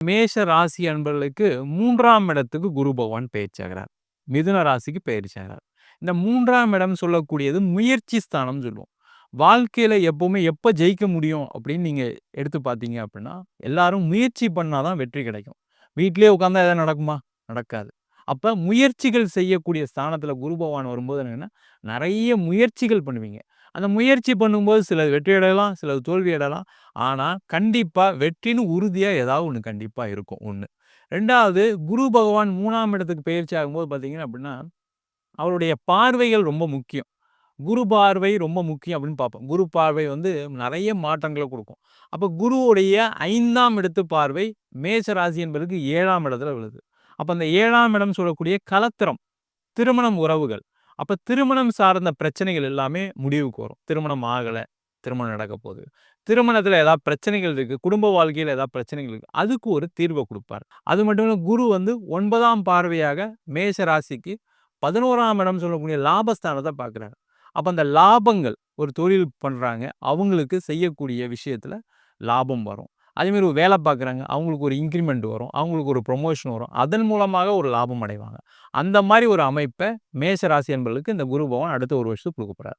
மேஷ ராசி அன்பர்களுக்கு 3ஆம் இடத்துக்கு குரு பகவான் பெயர்ச்சியாகிறார். மிதுன ராசிக்கு பெயர்ச்சியாகிறார். இந்த 3ஆம் இடம் சொல்லக்கூடியது முயற்சி ஸ்தானம்னு சொல்லுவோம். வாழ்க்கையில எப்பவுமே எப்ப ஜெயிக்க முடியும் அப்படின்னு நீங்க எடுத்து பார்த்தீங்க அப்படின்னா, எல்லாரும் முயற்சி பண்ணா தான் வெற்றி கிடைக்கும். வீட்டிலேயே உட்கார்ந்தா எதாவது நடக்குமா? நடக்காது. அப்ப முயற்சிகள் செய்யக்கூடிய ஸ்தானத்துல குரு பகவான் வரும்போது என்னன்னா, நெறைய முயற்சிகள் பண்ணுவீங்க. அந்த முயற்சி பண்ணும்போது சிலது வெற்றி அடையலாம், சிலது தோல்வி அடையலாம். ஆனா, கண்டிப்பா வெற்றின்னு உறுதியா ஏதாவது ஒண்ணு கண்டிப்பா இருக்கும். 1. 2வது குரு பகவான் 3ஆம் இடத்துக்கு பெயர்ச்சி ஆகும்போது பார்த்தீங்க அப்படின்னா, அவருடைய பார்வைகள் ரொம்ப முக்கியம். குரு பார்வை ரொம்ப முக்கியம் அப்படின்னு பார்ப்போம். குரு பார்வை வந்து நெறைய மாற்றங்கள குடுக்கும். அப்ப குருவுடைய 5ஆம் இடத்து பார்வை மேஷ ராசி என்பதற்கு 7ஆம் இடத்துல விழுது. அப்ப அந்த 7ஆம் இடம் சொல்லக்கூடிய கலத்திரம், திருமணம் உறவுகள். அப்ப திருமணம் சார்ந்த பிரச்சனைகள் எல்லாமே முடிவுக்கு வரும். திருமணம் ஆகல, திருமணம் நடக்கப் போகுது. திருமணத்துல ஏதாவது பிரச்சனைகள் இருக்கு, குடும்ப வாழ்க்கையில ஏதாவது பிரச்சனைகள் இருக்கு. அதுக்கு ஒரு தீர்வ குடுப்பார். அது மட்டும் இல்ல குரு வந்து 9ஆம் பார்வையாக மேஷ ராசிக்கு 11ஆம் இடம் சொல்லக்கூடிய லாபஸ்தானத்த பார்க்கிறார். அப்ப அந்த லாபங்கள் ஒரு தொழில் பண்றாங்க, அவங்களுக்கு செய்யக்கூடிய விஷயத்துல லாபம் வரும். அதேமாரி ஒரு வேலை பார்க்குறாங்க, அவங்களுக்கு ஒரு இன்கிரிமெண்ட் வரும், அவங்களுக்கு ஒரு புரமோஷன் வரும். அதன் மூலமாக ஒரு லாபம் அடைவாங்க. அந்த மாரி ஒரு அமைப்ப மேஷ ராசி என்பவர்களுக்கு இந்த குரு பகவான் அடுத்த 1 வருஷத்துக்கு குடுக்கப் போறார்.